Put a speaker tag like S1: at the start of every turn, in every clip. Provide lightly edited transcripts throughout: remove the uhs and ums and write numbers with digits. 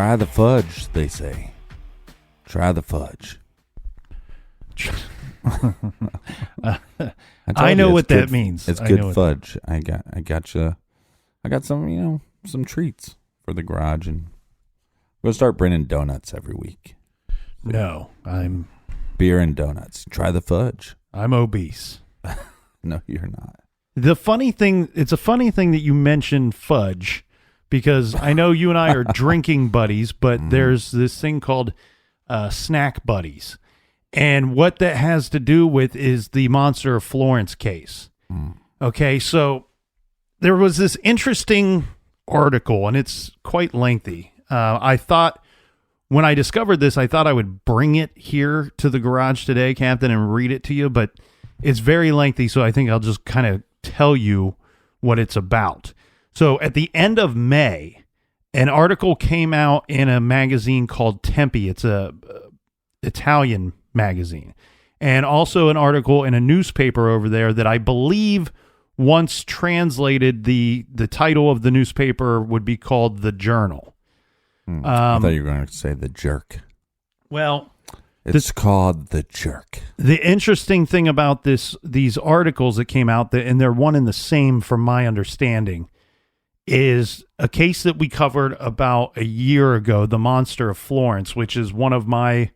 S1: Try the fudge, they say. Try the fudge.
S2: I know what that
S1: good,
S2: means.
S1: It's good fudge. I got you. I got some, some treats for the garage, and we're gonna start bringing donuts every week.
S2: No, I'm
S1: beer and donuts. Try the fudge.
S2: I'm obese.
S1: No, you're not.
S2: It's a funny thing that you mentioned fudge, because I know you and I are drinking buddies, but there's this thing called snack buddies. And what that has to do with is the Monster of Florence case. Okay, so there was this interesting article, and it's quite lengthy. I thought, when I discovered this, I thought I would bring it here to the garage today, Captain, and read it to you, but it's very lengthy, so I think I'll just kind of tell you what it's about. So at the end of May, an article came out in a magazine called Tempe. It's a Italian magazine, and also an article in a newspaper over there that I believe once translated, the title of the newspaper would be called The Journal.
S1: I thought you were going to say The Jerk.
S2: Well,
S1: it's called The Jerk.
S2: The interesting thing about these articles that came out, and they're one and the same from my understanding, is a case that we covered about a year ago, the Monster of Florence, which is one of the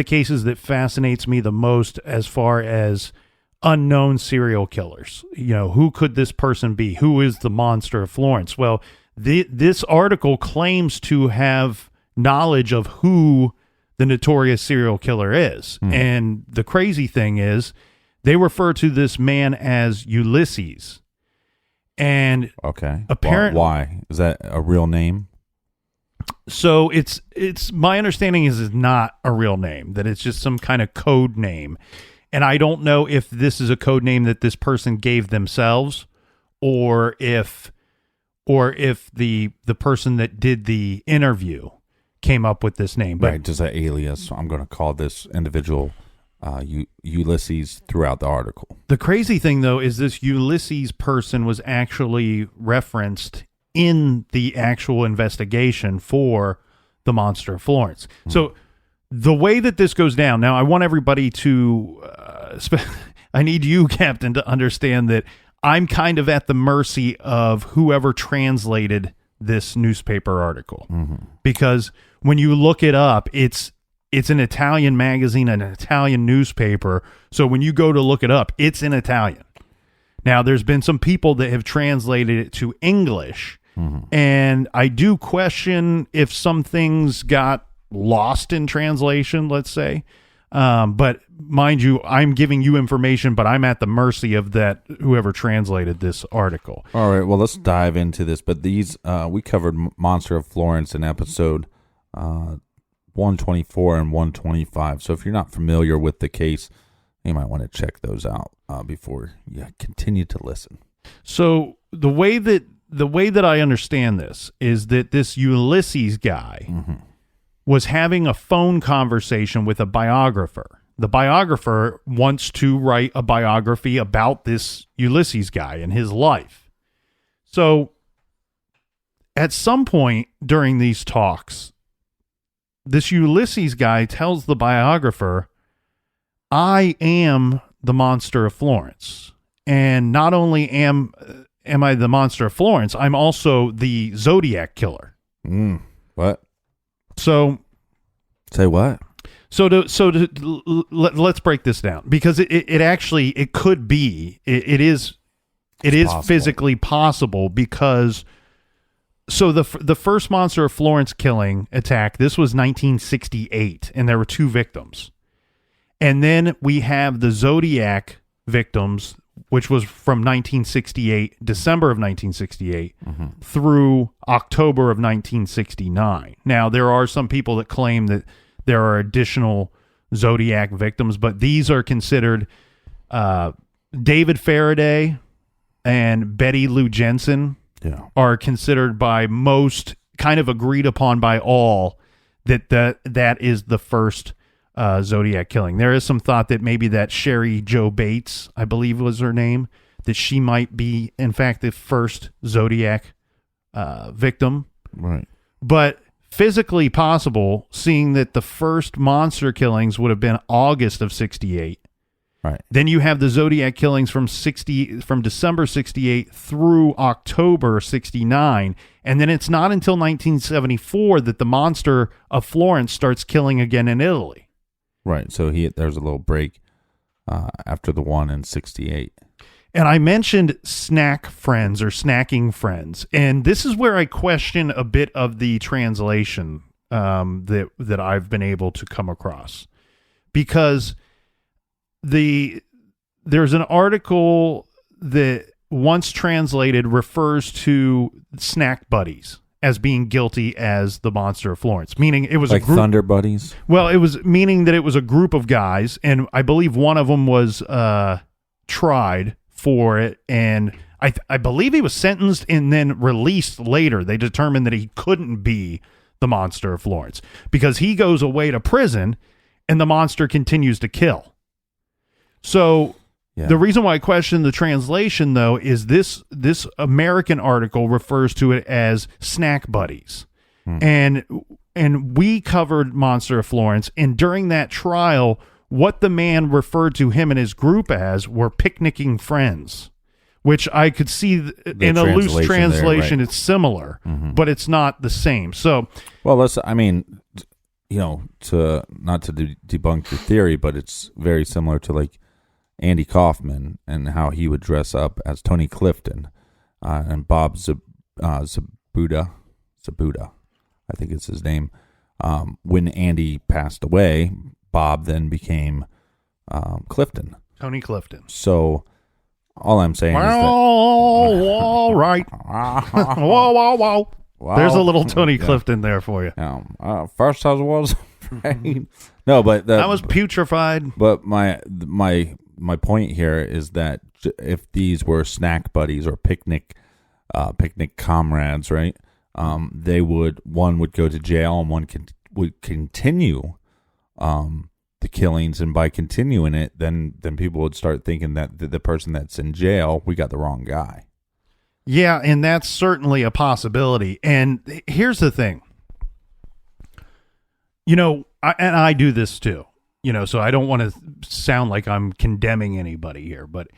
S2: cases that fascinates me the most as far as unknown serial killers. Who could this person be? Who is the Monster of Florence? Well, this article claims to have knowledge of who the notorious serial killer is. And the crazy thing is, they refer to this man as Ulysses. And
S1: okay,
S2: apparently,
S1: why is that a real name?
S2: So it's my understanding is it's not a real name, that it's just some kind of code name. And I don't know if this is a code name that this person gave themselves, or if the person that did the interview came up with this name. But
S1: right, just an alias. I'm going to call this individual Ulysses throughout the article.
S2: The crazy thing, though, is this Ulysses person was actually referenced in the actual investigation for the Monster of Florence. So the way that this goes down, now I want everybody to, I need you, Captain, to understand that I'm kind of at the mercy of whoever translated this newspaper article. Because when you look it up, it's an Italian magazine, an Italian newspaper. So when you go to look it up, it's in Italian. Now, there's been some people that have translated it to English, and I do question if some things got lost in translation, let's say. But mind you, I'm giving you information, but I'm at the mercy of that whoever translated this article.
S1: All right, well, let's dive into this. But these, we covered Monster of Florence in episode 124 and 125. So if you're not familiar with the case, you might want to check those out before you continue to listen.
S2: So the way that I understand this is that this Ulysses guy was having a phone conversation with a biographer. The biographer wants to write a biography about this Ulysses guy and his life. So at some point during these talks, this Ulysses guy tells the biographer, I am the Monster of Florence. And not only am I the Monster of Florence, I'm also the Zodiac killer.
S1: What?
S2: So,
S1: say what?
S2: Let's break this down, because it actually could be it is possible. Physically possible, because the first Monster of Florence killing attack, this was 1968, and there were 2 victims, and then we have the Zodiac victims, which was from 1968, December of 1968, through October of 1969. Now, there are some people that claim that there are additional Zodiac victims, but these are considered David Faraday and Betty Lou Jensen are considered by most, kind of agreed upon by all, that is the first Zodiac killing. There is some thought that maybe that Sherry Jo Bates, I believe was her name, that she might be, in fact, the first Zodiac victim.
S1: Right.
S2: but physically possible, seeing that the first monster killings would have been August of 68.
S1: Right.
S2: Then you have the Zodiac killings from December 68 through October 69. And then it's not until 1974 that the monster of Florence starts killing again in Italy.
S1: Right. So there's a little break after the one in 68.
S2: And I mentioned snack friends or snacking friends. And this is where I question a bit of the translation that I've been able to come across. Because there's an article that once translated refers to snack buddies as being guilty as the monster of Florence, meaning it was
S1: like
S2: a group,
S1: Thunder Buddies.
S2: Well, it was meaning that it was a group of guys, and I believe one of them was tried for it, and I believe he was sentenced and then released later. They determined that he couldn't be the monster of Florence because he goes away to prison, and the monster continues to kill. So the reason why I question the translation, though, is this American article refers to it as snack buddies. And we covered Monster of Florence, and during that trial, what the man referred to him and his group as were picnicking friends, which I could see in a loose translation, it's similar, but it's not the same. So,
S1: well, not to debunk your theory, but it's very similar to like Andy Kaufman and how he would dress up as Tony Clifton and Bob Zabuda, I think it's his name. When Andy passed away, Bob then became Clifton.
S2: Tony Clifton.
S1: So all I'm saying is that...
S2: all right. Whoa. Well, there's a little Tony Clifton there for you.
S1: First I was afraid. No, but...
S2: that was putrefied.
S1: But my point here is that if these were snack buddies or picnic comrades, right? One would go to jail and one would continue the killings, and by continuing it, then people would start thinking that the person that's in jail, we got the wrong guy.
S2: Yeah, and that's certainly a possibility. And here's the thing. I do this too. So I don't want to sound like I'm condemning anybody here, but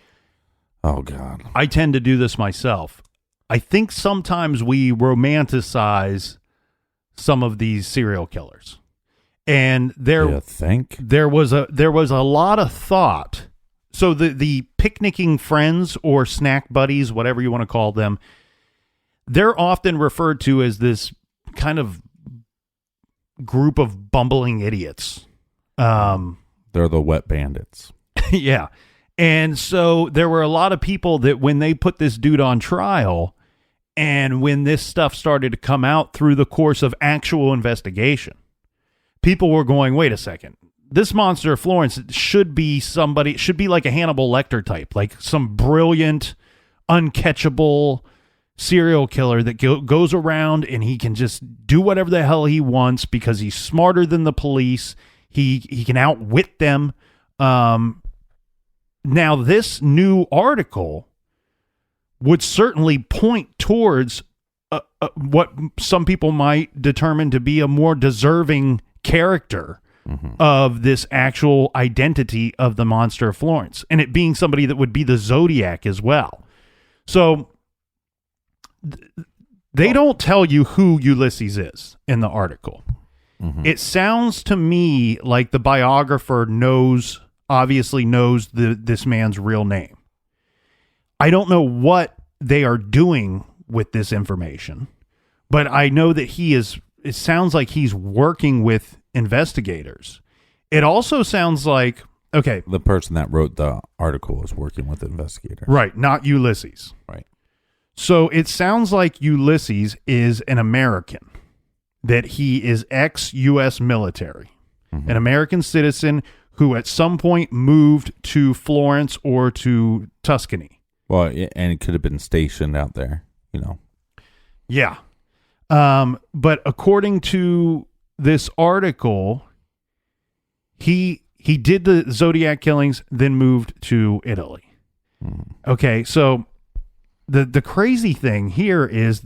S1: oh God,
S2: I tend to do this myself. I think sometimes we romanticize some of these serial killers, and there was a lot of thought. So the picnicking friends or snack buddies, whatever you want to call them, they're often referred to as this kind of group of bumbling idiots.
S1: They're the wet bandits.
S2: Yeah. And so there were a lot of people that when they put this dude on trial and when this stuff started to come out through the course of actual investigation, people were going, wait a second, this monster of Florence should be like a Hannibal Lecter type, like some brilliant, uncatchable serial killer that goes around and he can just do whatever the hell he wants because he's smarter than the police. He can outwit them. Now, this new article would certainly point towards what some people might determine to be a more deserving character of this actual identity of the monster of Florence, and it being somebody that would be the Zodiac as well. So they don't tell you who Ulysses is in the article. It sounds to me like the biographer obviously knows this man's real name. I don't know what they are doing with this information, but I know that it sounds like he's working with investigators. It also sounds like, okay,
S1: the person that wrote the article is working with investigators.
S2: Right, not Ulysses.
S1: Right.
S2: So it sounds like Ulysses is an American, that he is ex-U.S. military, an American citizen who at some point moved to Florence or to Tuscany.
S1: Well, and it could have been stationed out there,
S2: Yeah. But according to this article, he did the Zodiac killings, then moved to Italy. Okay, so the crazy thing here is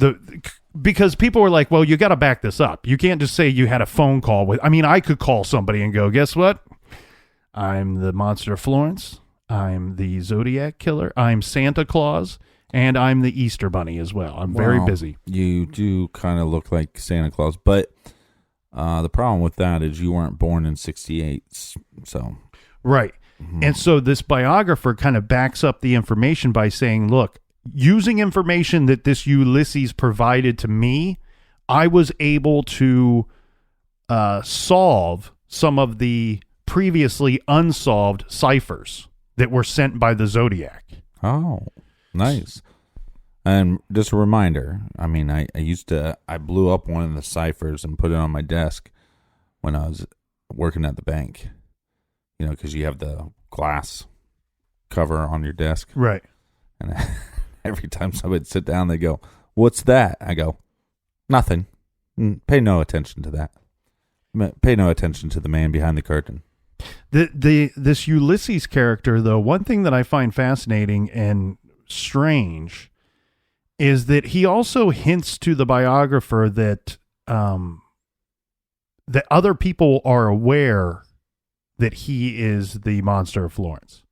S2: because people were like, well, you got to back this up. You can't just say you had a phone call with, I mean, I could call somebody and go, guess what? I'm the monster of Florence. I'm the Zodiac killer. I'm Santa Claus. And I'm the Easter Bunny as well. I'm very busy.
S1: You do kind of look like Santa Claus, but the problem with that is you weren't born in 68. So.
S2: Right. And so this biographer kind of backs up the information by saying, look, using information that this Ulysses provided to me, I was able to solve some of the previously unsolved ciphers that were sent by the Zodiac.
S1: Oh, nice. And just a reminder, I mean, I blew up one of the ciphers and put it on my desk when I was working at the bank, you know, because you have the glass cover on your desk.
S2: Right.
S1: And every time somebody would sit down, they go, "What's that?" I go, "Nothing. Pay no attention to that. Pay no attention to the man behind the curtain."
S2: This Ulysses character, though, one thing that I find fascinating and strange is that he also hints to the biographer that that other people are aware that he is the monster of Florence.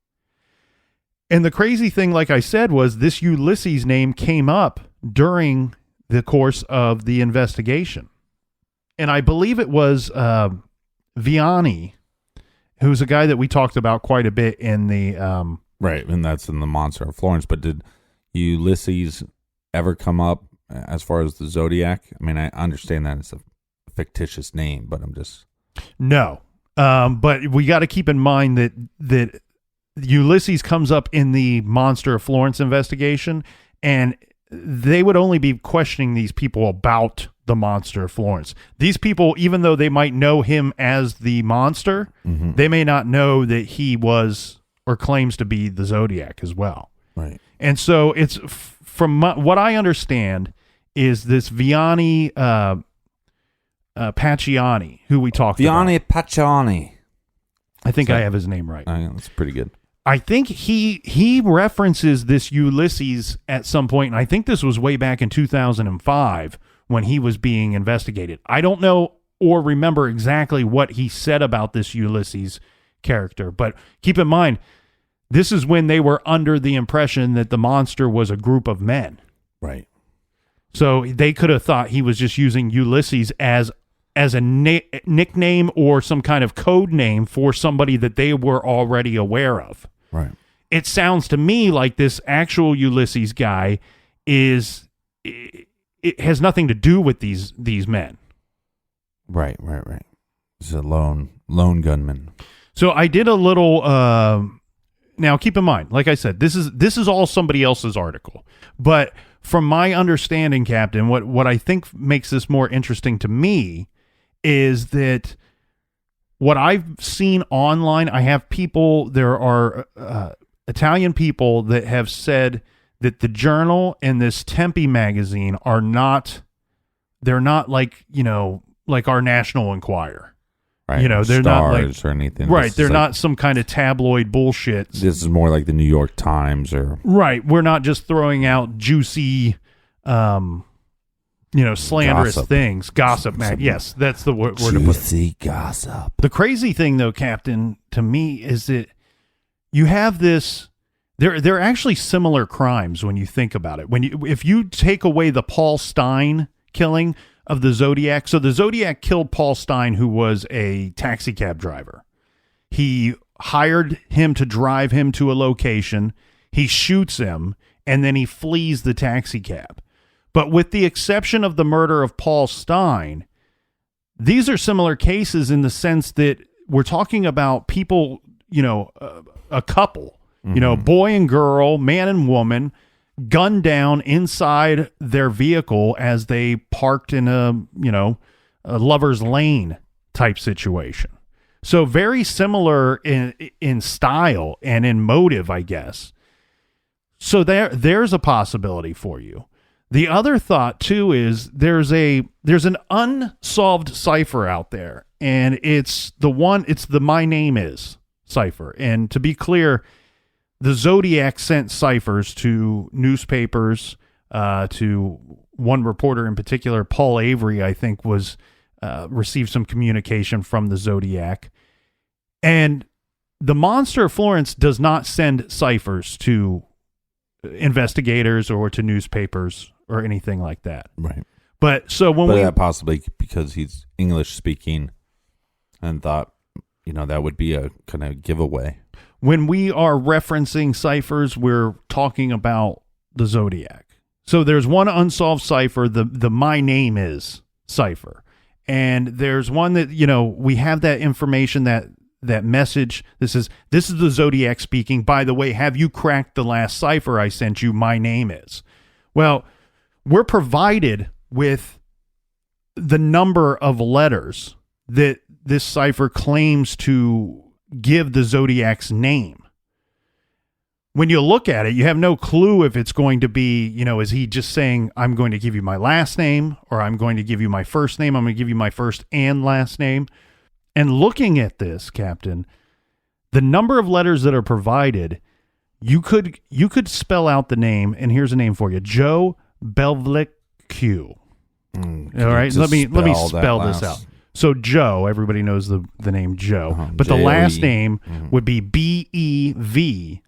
S2: And the crazy thing, like I said, was this Ulysses name came up during the course of the investigation. And I believe it was Vianney, who's a guy that we talked about quite a bit in the...
S1: right, and that's in the Monster of Florence. But did Ulysses ever come up as far as the Zodiac? I mean, I understand that it's a fictitious name, but I'm just...
S2: No. But we got to keep in mind that Ulysses comes up in the Monster of Florence investigation, and they would only be questioning these people about the Monster of Florence. These people, even though they might know him as the monster, they may not know that he was or claims to be the Zodiac as well.
S1: Right.
S2: And so it's from what I understand is this Vianney Pacciani, who we talked about.
S1: Vianney Pacciani.
S2: I think I have his name right.
S1: That's pretty good.
S2: I think he references this Ulysses at some point, and I think this was way back in 2005 when he was being investigated. I don't know or remember exactly what he said about this Ulysses character, but keep in mind, this is when they were under the impression that the monster was a group of men.
S1: Right.
S2: So they could have thought he was just using Ulysses as a nickname or some kind of code name for somebody that they were already aware of.
S1: Right.
S2: It sounds to me like this actual Ulysses guy it has nothing to do with these men. Right.
S1: He's a lone gunman.
S2: So I did a little now keep in mind, like I said, this is all somebody else's article. But from my understanding, Captain, what I think makes this more interesting to me is that what I've seen online, I have people, there are Italian people that have said that the Journal and this Tempe magazine are not, they're not like, like our National Enquirer.
S1: Right.
S2: They're
S1: Stars
S2: not like,
S1: or anything.
S2: Right. They're not some kind of tabloid bullshit.
S1: This is more like the New York Times or.
S2: Right. We're not just throwing out juicy, slanderous
S1: gossip.
S2: Things. Gossip, man. Yes, that's the word to put it.
S1: Juicy gossip.
S2: The crazy thing, though, Captain, to me, is that you have this. They're actually similar crimes when you think about it. If you take away the Paul Stein killing of the Zodiac, so the Zodiac killed Paul Stein, who was a taxi cab driver. He hired him to drive him to a location. He shoots him, and then he flees the taxi cab. But with the exception of the murder of Paul Stein, these are similar cases in the sense that we're talking about people, a couple, boy and girl, man and woman, gunned down inside their vehicle as they parked in a lover's lane type situation. So very similar in style and in motive, I guess. So there's a possibility for you. The other thought too is there's an unsolved cipher out there, and it's the My Name Is cipher. And to be clear, the Zodiac sent ciphers to newspapers, to one reporter in particular, Paul Avery, I think, was received some communication from the Zodiac. And the Monster of Florence does not send ciphers to investigators or to newspapers or anything like that.
S1: Right.
S2: But so when
S1: that possibly because he's English speaking and thought, that would be a kind of giveaway.
S2: When we are referencing ciphers, we're talking about the Zodiac. So there's one unsolved cipher, the My Name Is cipher. And there's one that, we have that information, that message. This is the Zodiac speaking. By the way, have you cracked the last cipher I sent you? My name is. Well, we're provided with the number of letters that this cipher claims to give the Zodiac's name. When you look at it, you have no clue if it's going to be, is he just saying, I'm going to give you my last name, or I'm going to give you my first name, I'm going to give you my first and last name. And looking at this, Captain, the number of letters that are provided, you could spell out the name, and here's a name for you, Joe Belvlicue. All right, let me spell this out. So Joe, everybody knows the name Joe, but the last name would be Bevillacque.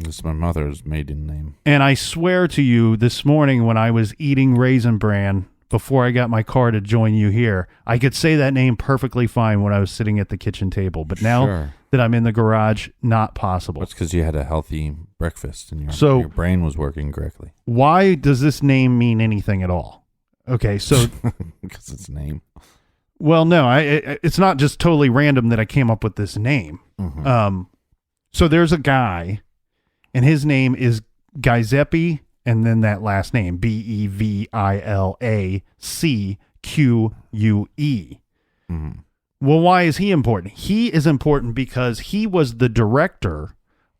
S1: This is my mother's maiden name.
S2: And I swear to you, this morning when I was eating Raisin Bran, before I got my car to join you here, I could say that name perfectly fine when I was sitting at the kitchen table. But now that I'm in the garage, not possible.
S1: That's because you had a healthy breakfast and your brain was working correctly.
S2: Why does this name mean anything at all? Okay, so...
S1: Because it's a name.
S2: Well, no, it's not just totally random that I came up with this name.
S1: Mm-hmm.
S2: So there's a guy, and his name is Giuseppe, and then that last name, Bevillacque.
S1: Mm-hmm.
S2: Well, why is he important? He is important because he was the director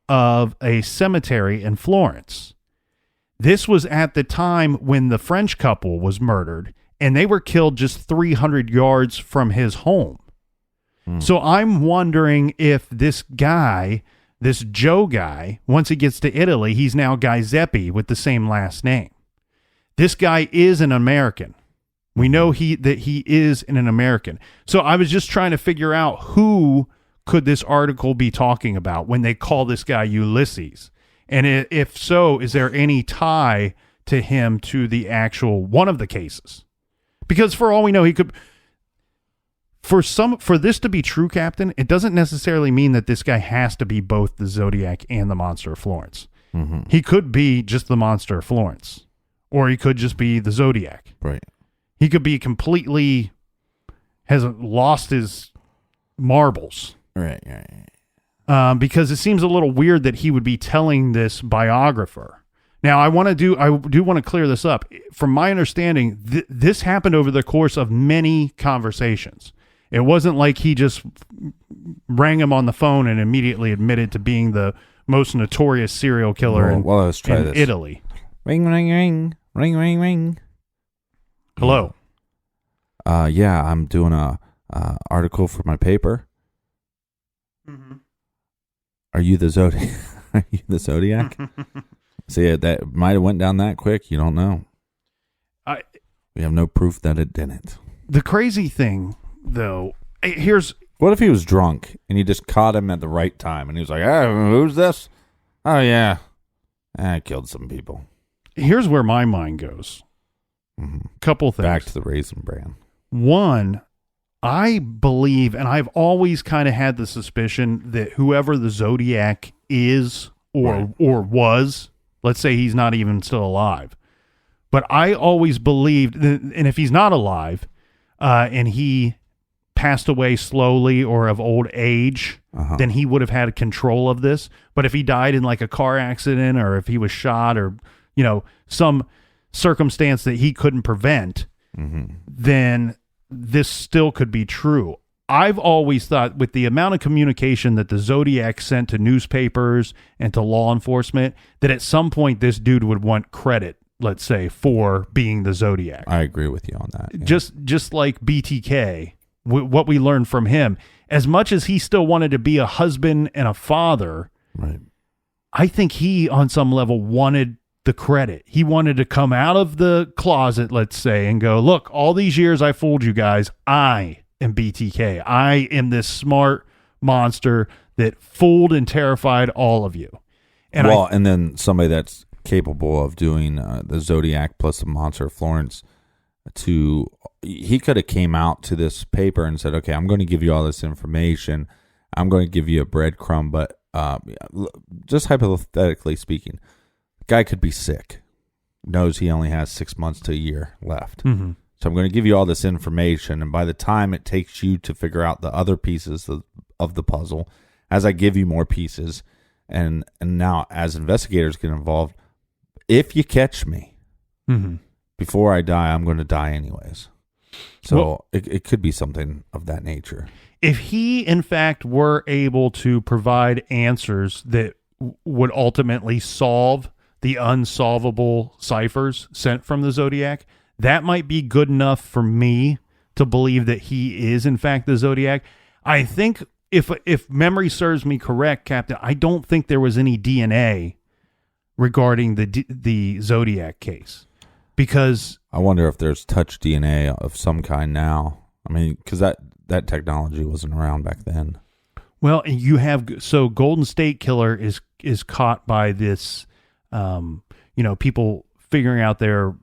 S2: of a cemetery in Florence. This was at the time when the French couple was murdered, and they were killed just 300 yards from his home. So I'm wondering if this guy, this Joe guy, once he gets to Italy, he's now Giuseppe with the same last name. This guy is an American. We know that he is an American. So I was just trying to figure out who could this article be talking about when they call this guy Ulysses. And if so, is there any tie to him to the actual one of the cases? Because for all we know, he could... For this to be true, Captain, it doesn't necessarily mean that this guy has to be both the Zodiac and the Monster of Florence.
S1: Mm-hmm.
S2: He could be just the Monster of Florence, or he could just be the Zodiac.
S1: Right.
S2: He could be completely has lost his marbles.
S1: Right.
S2: Because it seems a little weird that he would be telling this biographer. Now, I do want to clear this up. From my understanding, this happened over the course of many conversations. It wasn't like he just rang him on the phone and immediately admitted to being the most notorious serial killer in Italy.
S1: Ring, ring, ring. Ring, ring, ring.
S2: Hello.
S1: Yeah, I'm doing a article for my paper.
S2: Mm-hmm.
S1: Are you the Zodiac? Are you the Zodiac? See, that might have went down that quick. You don't know. We have no proof that it didn't.
S2: The crazy thing, though,
S1: what if he was drunk and you just caught him at the right time and he was like, "Oh, who's this? Oh yeah, I killed some people."
S2: Here's where my mind goes.
S1: Mm-hmm.
S2: Couple things.
S1: Back to the Raisin Bran.
S2: One, I believe, and I've always kind of had the suspicion that whoever the Zodiac is or was, let's say he's not even still alive, but I always believed, and if he's not alive, and he passed away slowly or of old age, then he would have had control of this. But if he died in like a car accident or if he was shot or, some circumstance that he couldn't prevent, then this still could be true. I've always thought with the amount of communication that the Zodiac sent to newspapers and to law enforcement, that at some point this dude would want credit, let's say, for being the Zodiac.
S1: I agree with you on that. Yeah.
S2: Just like BTK, what we learned from him, as much as he still wanted to be a husband and a father,
S1: right?
S2: I think he, on some level, wanted the credit. He wanted to come out of the closet, let's say, and go, look, all these years I fooled you guys. I am BTK. I am this smart monster that fooled and terrified all of you. And
S1: and then somebody that's capable of doing the Zodiac plus the Monster of Florence, he could have came out to this paper and said, okay, I'm going to give you all this information. I'm going to give you a breadcrumb, but just hypothetically speaking, the guy could be sick, knows he only has 6 months to a year left.
S2: Mm-hmm.
S1: So I'm going to give you all this information, and by the time it takes you to figure out the other pieces of the puzzle, as I give you more pieces, and now as investigators get involved, if you catch me before I die, I'm going to die anyways. So it could be something of that nature.
S2: If he, in fact, were able to provide answers that would ultimately solve the unsolvable ciphers sent from the Zodiac, that might be good enough for me to believe that he is, in fact, the Zodiac. I think, if memory serves me correct, Captain, I don't think there was any DNA regarding the Zodiac case. Because
S1: I wonder if there's touch DNA of some kind now. I mean, because that technology wasn't around back then.
S2: Well, you have, so Golden State Killer is caught by this, people figuring out their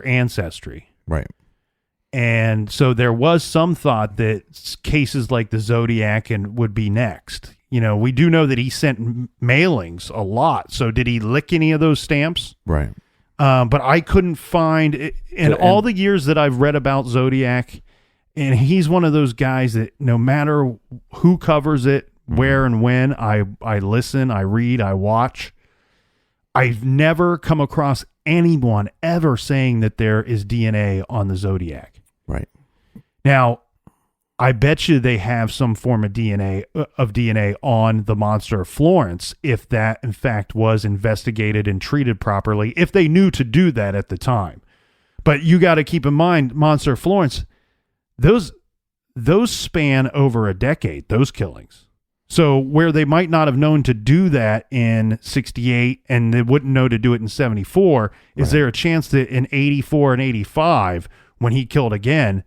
S2: ancestry.
S1: Right.
S2: And so there was some thought that cases like the Zodiac would be next. We do know that he sent mailings a lot. So did he lick any of those stamps?
S1: Right.
S2: But I couldn't find it in all the years that I've read about Zodiac. And he's one of those guys that no matter who covers it, where and when, I listen, I read, I watch. I've never come across anyone ever saying that there is DNA on the Zodiac.
S1: Right.
S2: Now, I bet you they have some form of DNA on the Monster of Florence, if that in fact was investigated and treated properly, if they knew to do that at the time. But you got to keep in mind, Monster of Florence, those span over a decade, those killings. So where they might not have known to do that in 68 and they wouldn't know to do it in 74, is there a chance that in 84 and 85, when he killed again,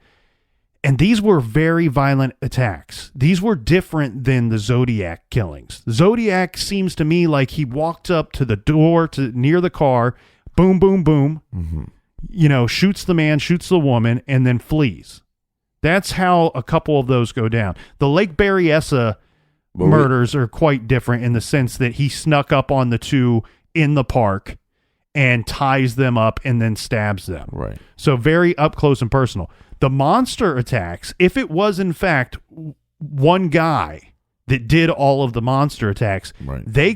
S2: and these were very violent attacks. These were different than the Zodiac killings. The Zodiac seems to me like he walked up to the door near the car, boom, boom, boom, shoots the man, shoots the woman, and then flees. That's how a couple of those go down. The Lake Berryessa murders are quite different in the sense that he snuck up on the two in the park and ties them up and then stabs them.
S1: Right. So
S2: very up close and personal. The monster attacks, if it was in fact one guy that did all of the monster attacks, they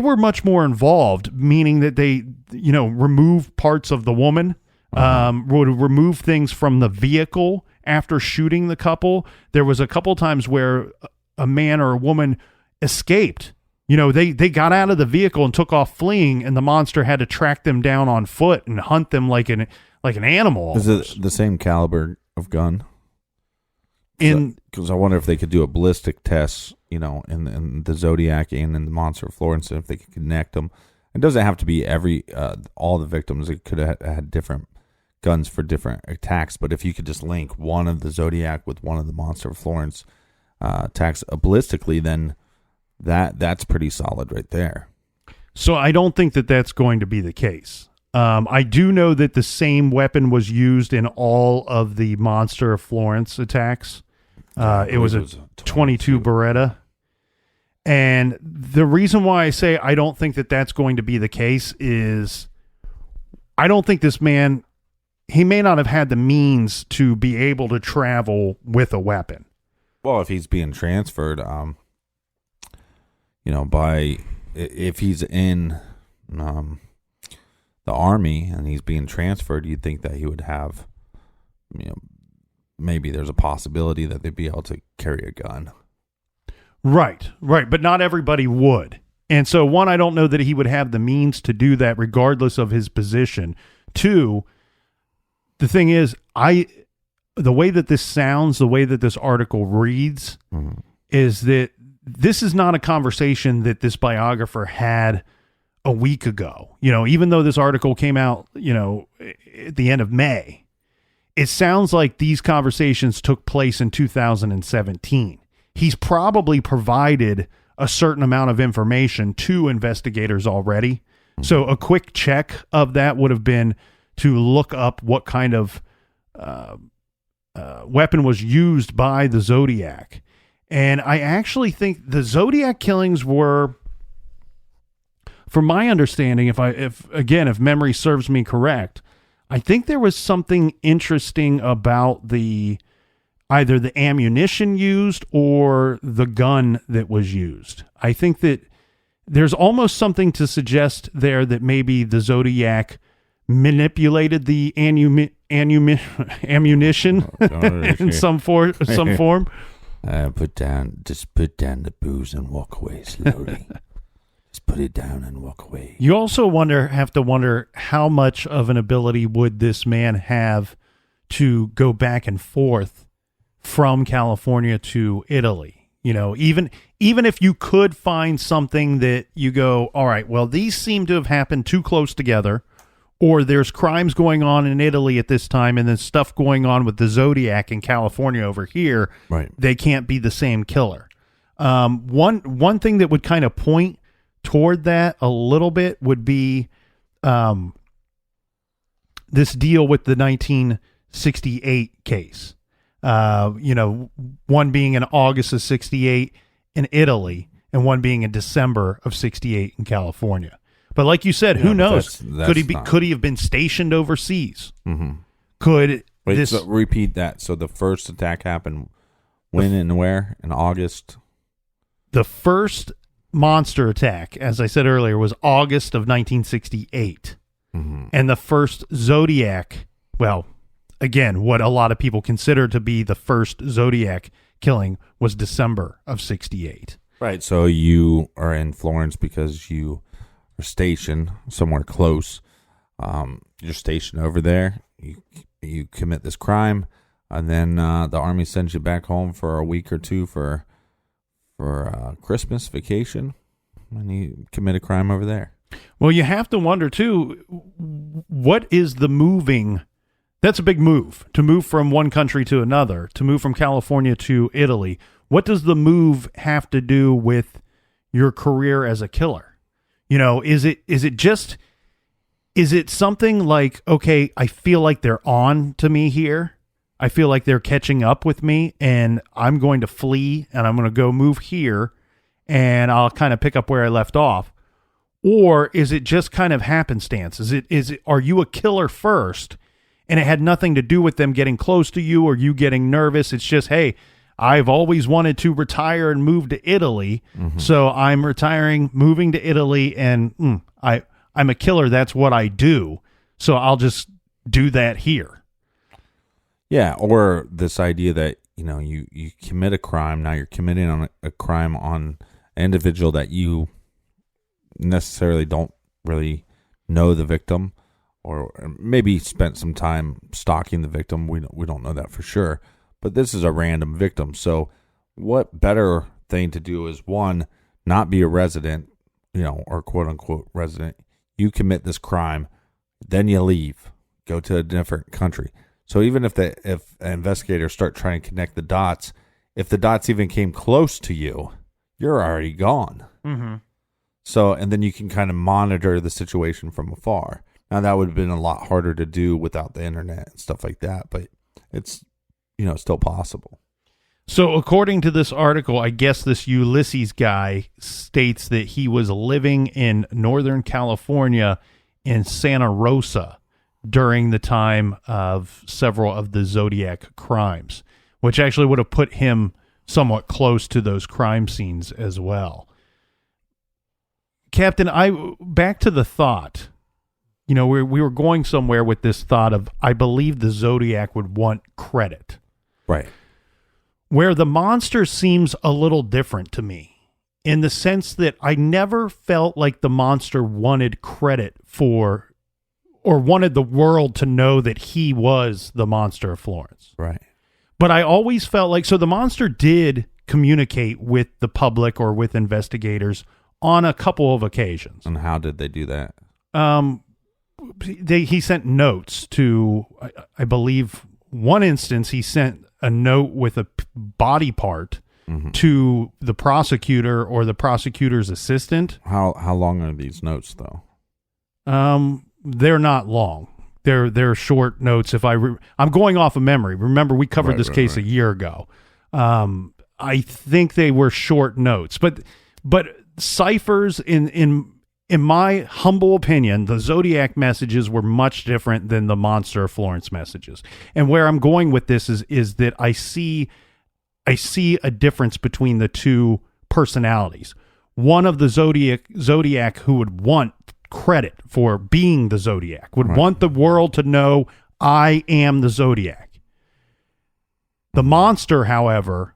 S2: were much more involved, meaning that they, remove parts of the woman, would remove things from the vehicle after shooting the couple. There was a couple times where a man or a woman escaped. They got out of the vehicle and took off fleeing, and the monster had to track them down on foot and hunt them like an animal. Almost.
S1: Is it the same caliber of gun? Because I wonder if they could do a ballistic test, in the Zodiac and in the Monster of Florence, and if they could connect them. It doesn't have to be all the victims. It could have had different guns for different attacks, but if you could just link one of the Zodiac with one of the Monster of Florence attacks ballistically, then that's pretty solid right there.
S2: So I don't think that that's going to be the case. I do know that the same weapon was used in all of the Monster of Florence attacks. It was a 22 Beretta. And the reason why I say I don't think that that's going to be the case is I don't think this man, he may not have had the means to be able to travel with a weapon.
S1: Well, if he's being transferred, if he's in the Army and he's being transferred, you'd think that he would have, maybe there's a possibility that they'd be able to carry a gun.
S2: Right. But not everybody would. And so, one, I don't know that he would have the means to do that regardless of his position. Two, the thing is, the way that this sounds, the way that this article reads, is that this is not a conversation that this biographer had a week ago. You know, even though this article came out, you know, at the end of May, it sounds like these conversations took place in 2017. He's probably provided a certain amount of information to investigators already. So a quick check of that would have been to look up what kind of weapon was used by the Zodiac. And I actually think the Zodiac killings were, from my understanding, if memory serves me correct, I think there was something interesting about either the ammunition used or the gun that was used. I think that there's almost something to suggest there that maybe the Zodiac manipulated the ammunition in some form.
S1: Put down the booze and walk away slowly. Just put it down and walk away.
S2: You also have to wonder how much of an ability would this man have to go back and forth from California to Italy. You know, even if you could find something that you go, all right, well, these seem to have happened too close together, or there's crimes going on in Italy at this time and then stuff going on with the Zodiac in California over here.
S1: Right.
S2: They can't be the same killer. One thing that would kind of point toward that a little bit would be this deal with the 1968 case. You know, one being in August of 68 in Italy and one being in December of 68 in California. But like you said, who knows? Could he have been stationed overseas?
S1: Mm-hmm. So repeat that. So the first attack happened when and where? In August?
S2: The first monster attack, as I said earlier, was August of 1968.
S1: Mm-hmm.
S2: And the first Zodiac, well, again, what a lot of people consider to be the first Zodiac killing was December of 68.
S1: Right. So you are in Florence because you are stationed somewhere close. You're stationed over there. You commit this crime, and then the army sends you back home for a week or two for Christmas vacation, and you commit a crime over there.
S2: Well, you have to wonder too, what is the moving? That's a big move, to move from one country to another, to move from California to Italy. What does the move have to do with your career as a killer? You know, is it something like, okay, I feel like they're on to me here. I feel like they're catching up with me, and I'm going to flee, and I'm going to go move here, and I'll kind of pick up where I left off. Or is it just kind of happenstance? Are you a killer first, and it had nothing to do with them getting close to you or you getting nervous? It's just, hey, I've always wanted to retire and move to Italy, so I'm retiring, moving to Italy, and I'm a killer. That's what I do, so I'll just do that here.
S1: Yeah, or this idea that, you know, you commit a crime. Now you're committing on a crime on an individual that you necessarily don't really know the victim, or maybe spent some time stalking the victim. We don't know that for sure. But this is a random victim. So what better thing to do is, one, not be a resident, you know, or quote unquote resident. You commit this crime, then you leave, go to a different country. So even if investigators start trying to connect the dots, if the dots even came close to you, you're already gone.
S2: Mm-hmm.
S1: So, and then you can kind of monitor the situation from afar. Now that would have been a lot harder to do without the internet and stuff like that, but it's, you know, still possible.
S2: So according to this article, I guess this Ulysses guy states that he was living in Northern California in Santa Rosa during the time of several of the Zodiac crimes, which actually would have put him somewhat close to those crime scenes as well. Captain, back to the thought. You know, we were going somewhere with this thought of, I believe the Zodiac would want credit.
S1: Right.
S2: Where the monster seems a little different to me, in the sense that I never felt like the monster wanted credit for, or wanted the world to know that he was the monster of Florence.
S1: Right.
S2: But I always felt like, so the monster did communicate with the public or with investigators on a couple of occasions.
S1: And how did they do that?
S2: He sent notes to, I believe, one instance he sent a note with a body part to the prosecutor or the prosecutor's assistant.
S1: How long are these notes though?
S2: They're not long. They're short notes. I'm going off of memory. Remember, we covered this case a year ago. I think they were short notes, but ciphers in my humble opinion, the Zodiac messages were much different than the Monster of Florence messages. And where I'm going with this is that I see a difference between the two personalities. One of the Zodiac who would want credit for being the Zodiac, would want the world to know I am the Zodiac. The Monster, however,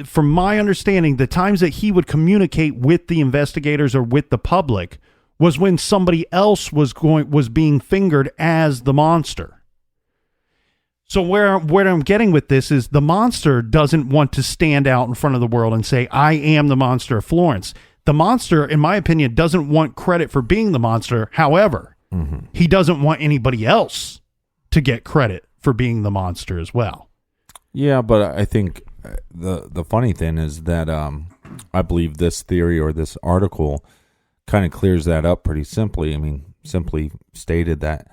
S2: from my understanding, the times that he would communicate with the investigators or with the public was when somebody else was being fingered as the Monster. So where I'm getting with this is the Monster doesn't want to stand out in front of the world and say, I am the Monster of Florence. The Monster, in my opinion, doesn't want credit for being the Monster. However, he doesn't want anybody else to get credit for being the Monster as well.
S1: Yeah, but I think the funny thing is that I believe this theory or this article kind of clears that up pretty simply. I mean, simply stated that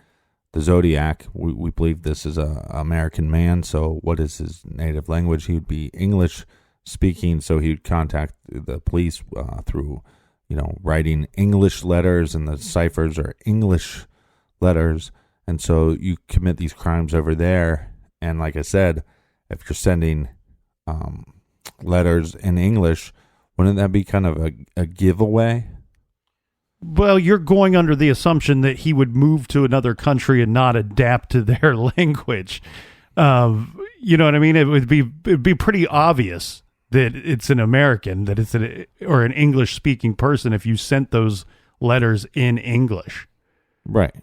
S1: the Zodiac, we believe this is a American man, so what is his native language? He would be English speaking, so he would contact the police through, writing English letters, and the ciphers are English letters, and so you commit these crimes over there, and like I said, if you're sending letters in English, wouldn't that be kind of a giveaway?
S2: Well, you're going under the assumption that he would move to another country and not adapt to their language. You know what I mean? It'd be pretty obvious that it's an American, that it's or an English-speaking person if you sent those letters in English.
S1: Right.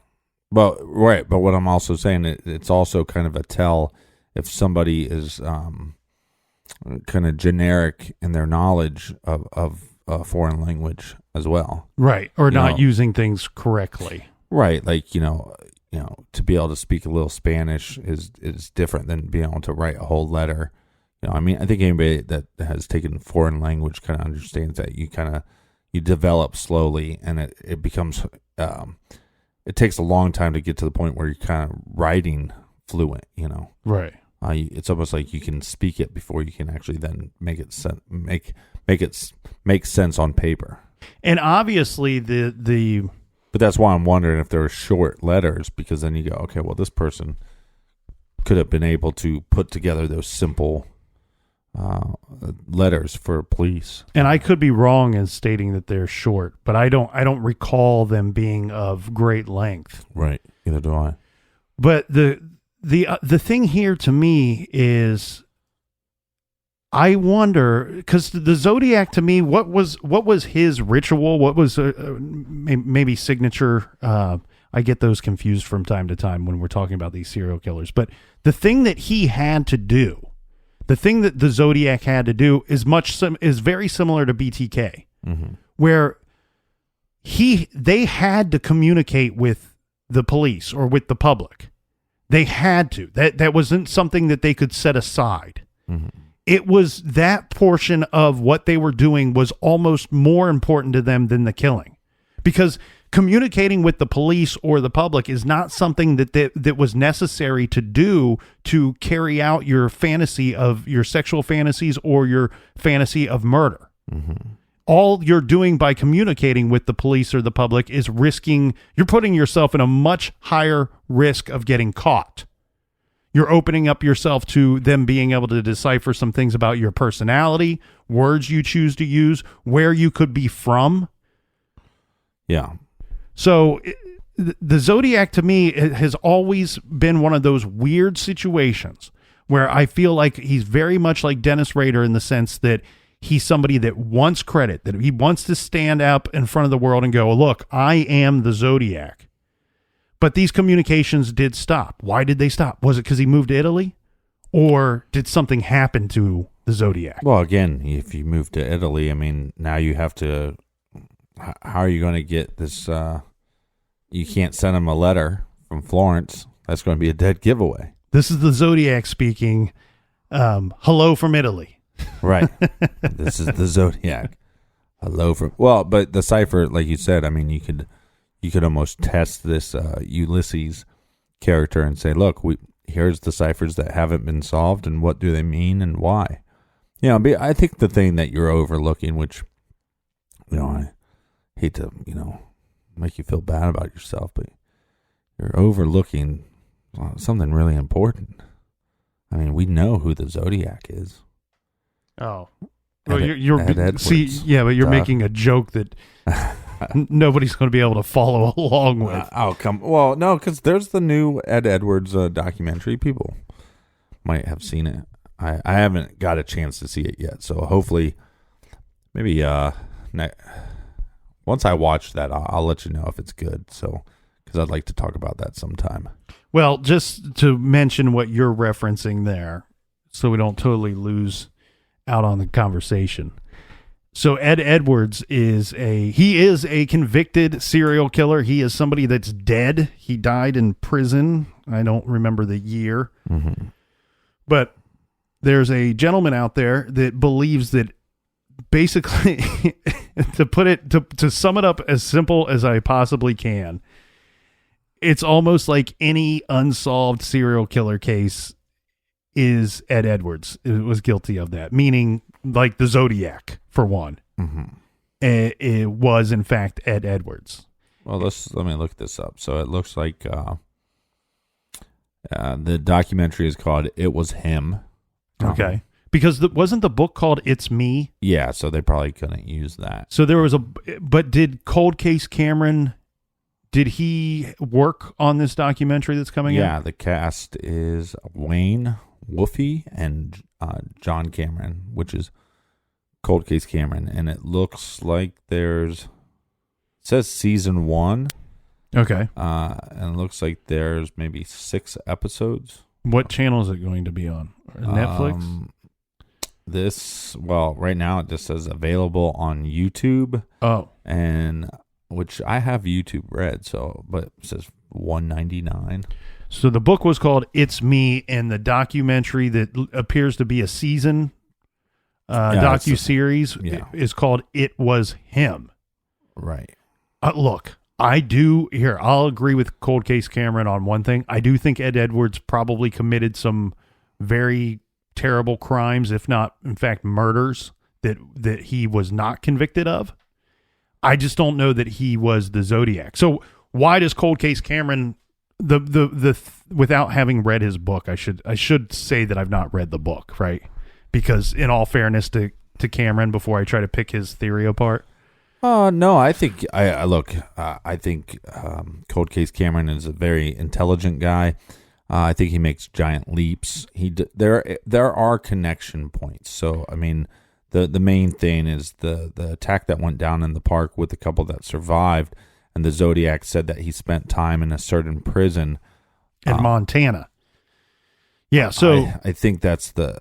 S1: But what I'm also saying, it's also kind of a tell if somebody is kind of generic in their knowledge of foreign language as well.
S2: Right. Or not using things correctly.
S1: Right. Like, to be able to speak a little Spanish is different than being able to write a whole letter. I think anybody that has taken foreign language kind of understands that you develop slowly, and it becomes, it takes a long time to get to the point where you're kind of writing fluent,
S2: Right.
S1: It's almost like you can speak it before you can actually then make it make sense on paper.
S2: And obviously
S1: But that's why I'm wondering if there are short letters, because then you go, okay, well, this person could have been able to put together those simple letters for police.
S2: And I could be wrong in stating that they're short, but I don't recall them being of great length.
S1: Right. Neither do I.
S2: But the thing here to me is, I wonder, because the Zodiac to me, what was his ritual? What was maybe signature? I get those confused from time to time when we're talking about these serial killers. But the thing that he had to do, the thing that the Zodiac had to do, is very similar to BTK, where they had to communicate with the police or with the public. They had to. That wasn't something that they could set aside. It was that portion of what they were doing was almost more important to them than the killing, because communicating with the police or the public is not something that was necessary to do to carry out your fantasy of your sexual fantasies or your fantasy of murder. All you're doing by communicating with the police or the public is you're putting yourself in a much higher risk of getting caught. You're opening up yourself to them being able to decipher some things about your personality, words you choose to use, where you could be from.
S1: Yeah.
S2: So the Zodiac to me has always been one of those weird situations where I feel like he's very much like Dennis Rader in the sense that he's somebody that wants credit, that he wants to stand up in front of the world and go, look, I am the Zodiac. But these communications did stop. Why did they stop? Was it because he moved to Italy? Or did something happen to the Zodiac.
S1: Well, again, if you move to Italy, I mean, now you have to. How are you going to get this? You can't send them a letter from Florence. That's going to be a dead giveaway.
S2: This is the Zodiac speaking. Hello from Italy.
S1: Right. This is the Zodiac. Hello from. Well, but the cipher, like you said, I mean, you could almost test this Ulysses character and say, look, here's the ciphers that haven't been solved, and what do they mean and why? I think the thing that you're overlooking, which, I hate to, make you feel bad about yourself, but you're overlooking something really important. I mean, we know who the Zodiac is.
S2: Oh,
S1: well,
S2: you're making a joke that nobody's going to be able to follow along with.
S1: Well, no, because there's the new Ed Edwards documentary. People might have seen it. I haven't got a chance to see it yet, so hopefully, maybe once I watch that, I'll let you know if it's good. So, because I'd like to talk about that sometime.
S2: Well, just to mention what you're referencing there, so we don't totally lose out on the conversation. So Ed Edwards is a convicted serial killer. He is somebody that's dead. He died in prison. I don't remember the year.
S1: Mm-hmm.
S2: But there's a gentleman out there that believes that basically to sum it up as simple as I possibly can, it's almost like any unsolved serial killer case is Ed Edwards. It was guilty of that, meaning like the Zodiac, for one.
S1: Mm-hmm.
S2: It was, in fact, Ed Edwards.
S1: Well, let me look this up. So it looks like the documentary is called "It Was Him."
S2: Okay. Because wasn't the book called It's Me?
S1: Yeah, so they probably couldn't use that.
S2: So there was but did Cold Case Cameron, did he work on this documentary that's coming out?
S1: Yeah, the cast is Wayne Wolfie and John Cameron, which is Cold Case Cameron. And it looks like it says season 1.
S2: Okay.
S1: And it looks like there's maybe 6 episodes.
S2: What channel is it going to be on? Netflix?
S1: Right now it just says available on YouTube.
S2: Oh.
S1: And which I have YouTube Red, but it says $1.99.
S2: So the book was called It's Me, and the documentary that appears to be a season docu-series is called It Was Him.
S1: Right.
S2: Look, I'll agree with Cold Case Cameron on one thing. I do think Ed Edwards probably committed some very terrible crimes, if not, in fact, murders that he was not convicted of. I just don't know that he was the Zodiac. So why does Cold Case Cameron, without having read his book, I should say that I've not read the book, right? Because in all fairness to Cameron, before I try to pick his theory apart.
S1: No, I think I think Cold Case Cameron is a very intelligent guy. I think he makes giant leaps. There are connection points. So I mean, the main thing is the attack that went down in the park with the couple that survived, and the Zodiac said that he spent time in a certain prison
S2: in Montana. Yeah, so
S1: I think that's the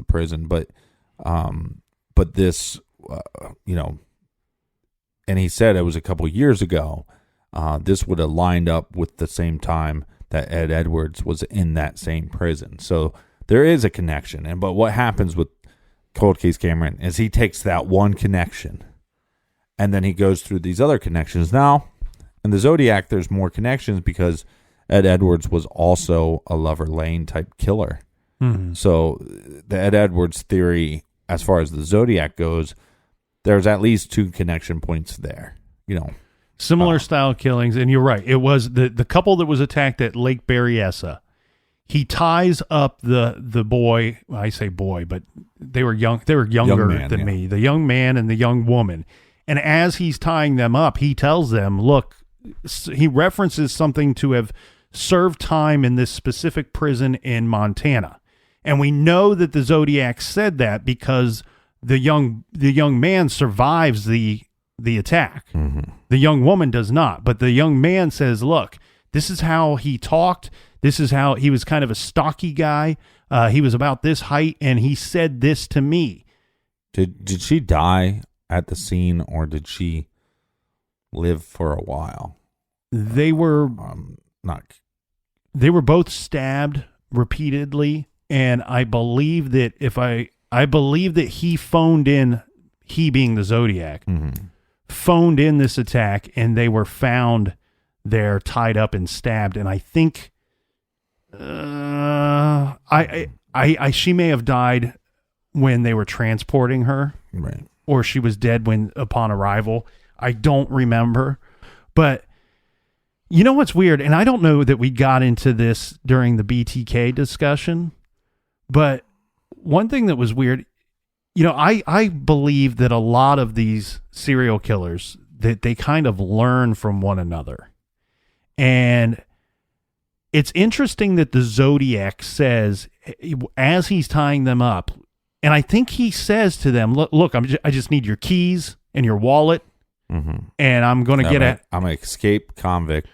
S1: prison, but this and he said it was a couple years ago. This would have lined up with the same time that Ed Edwards was in that same prison. So there is a connection. But what happens with Cold Case Cameron is he takes that one connection and then he goes through these other connections. Now, in the Zodiac, there's more connections because Ed Edwards was also a Lover Lane type killer.
S2: Mm-hmm.
S1: So the Ed Edwards theory, as far as the Zodiac goes, there's at least 2 connection points there,
S2: Similar style killings, and you're right. It was the couple that was attacked at Lake Berryessa. He ties up the boy. Well, I say boy, but they were young. They were younger than me. The young man and the young woman. And as he's tying them up, he tells them, "Look." He references something to have served time in this specific prison in Montana, and we know that the Zodiac said that because the young man survives the attack.
S1: Mm-hmm.
S2: The young woman does not, but the young man says, look, this is how he talked. This is how he was kind of a stocky guy. He was about this height, and he said this to me.
S1: Did she die at the scene, or did she live for a while?
S2: They were They were both stabbed repeatedly, and I believe that I believe that he phoned in, he being the Zodiac, phoned in this attack, and they were found there tied up and stabbed. And I think she may have died when they were transporting her,
S1: right?
S2: Or she was dead upon arrival. I don't remember, but you know what's weird, and I don't know that we got into this during the BTK discussion, but one thing that was weird, I believe that a lot of these serial killers, that they kind of learn from one another. And it's interesting that the Zodiac says, as he's tying them up, and I think he says to them, look, I just need your keys and your wallet, and I'm going to
S1: I'm an escaped convict.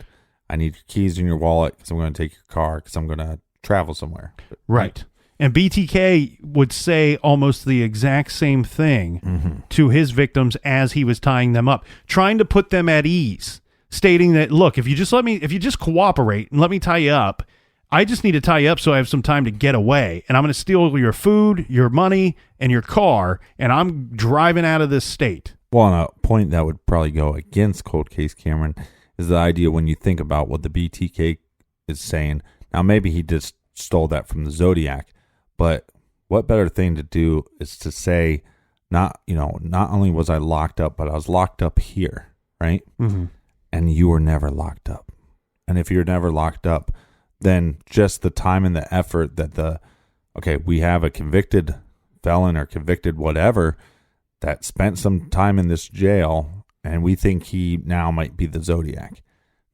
S1: I need your keys and your wallet because I'm going to take your car because I'm going to travel somewhere.
S2: Right. And BTK would say almost the exact same thing to his victims as he was tying them up, trying to put them at ease, stating that, look, if you just cooperate and let me tie you up, I just need to tie you up so I have some time to get away. And I'm going to steal your food, your money, and your car, and I'm driving out of this state.
S1: Well, on a point that would probably go against Cold Case Cameron is the idea when you think about what the BTK is saying. Now, maybe he just stole that from the Zodiac, but what better thing to do is to say, not only was I locked up, but I was locked up here, right? And you were never locked up. And if you're never locked up, then just the time and the effort that we have a convicted felon or convicted whatever that spent some time in this jail, and we think he now might be the Zodiac.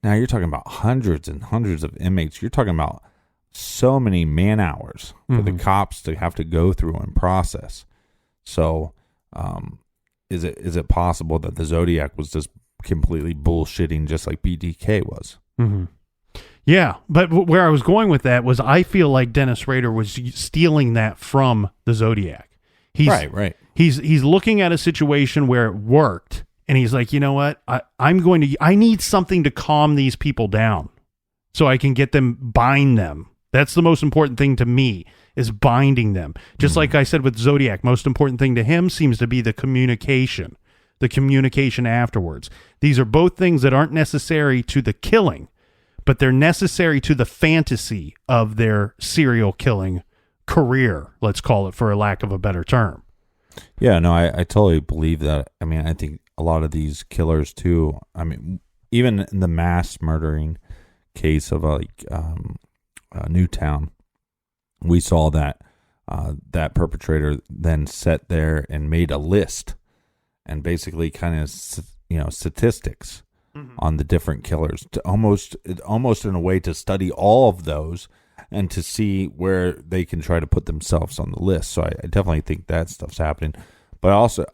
S1: Now you're talking about hundreds and hundreds of inmates. You're talking about so many man hours for the cops to have to go through and process. So is it possible that the Zodiac was just completely bullshitting just like BTK was?
S2: Yeah, but where I was going with that was I feel like Dennis Rader was stealing that from the Zodiac.
S1: Right.
S2: He's looking at a situation where it worked, and he's like, you know what? I need something to calm these people down so I can bind them. That's the most important thing to me, is binding them. Just like I said with Zodiac, most important thing to him seems to be the communication afterwards. These are both things that aren't necessary to the killing, but they're necessary to the fantasy of their serial killing career, let's call it, for a lack of a better term.
S1: Yeah, no, I totally believe that. I mean, I think a lot of these killers too, I mean, even in the mass murdering case of Newtown, we saw that that perpetrator then sat there and made a list and basically kind of, statistics on the different killers, to almost in a way to study all of those and to see where they can try to put themselves on the list. So I definitely think that stuff's happening. But also,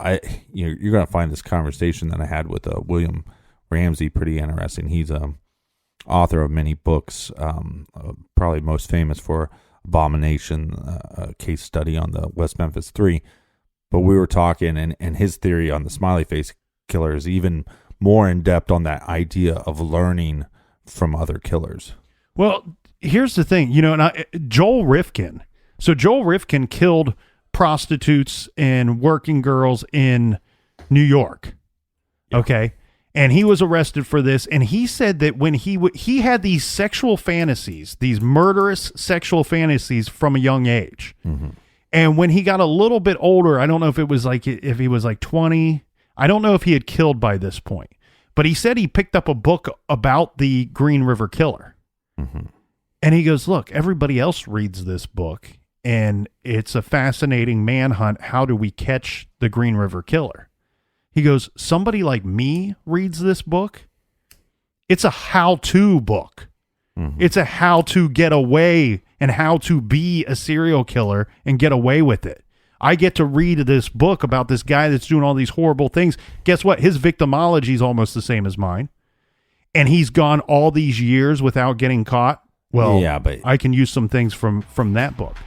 S1: you're going to find this conversation that I had with William Ramsey pretty interesting. He's author of many books, probably most famous for Abomination, a case study on the West Memphis 3. But we were talking, and his theory on the smiley face killer is even more in depth on that idea of learning from other killers.
S2: Well, here's the thing, Joel Rifkin. So Joel Rifkin killed prostitutes and working girls in New York. Yeah. Okay. And he was arrested for this. And he said that when he had these sexual fantasies, these murderous sexual fantasies from a young age. And when he got a little bit older, I don't know if he was like 20, I don't know if he had killed by this point, but he said he picked up a book about the Green River Killer. And he goes, look, everybody else reads this book, and it's a fascinating manhunt. How do we catch the Green River Killer? He goes, somebody like me reads this book. It's a how-to book. It's a how to get away and how to be a serial killer and get away with it. I get to read this book about this guy that's doing all these horrible things. Guess what? His victimology is almost the same as mine. And he's gone all these years without getting caught. Well,
S1: Yeah, but-
S2: I can use some things from that book.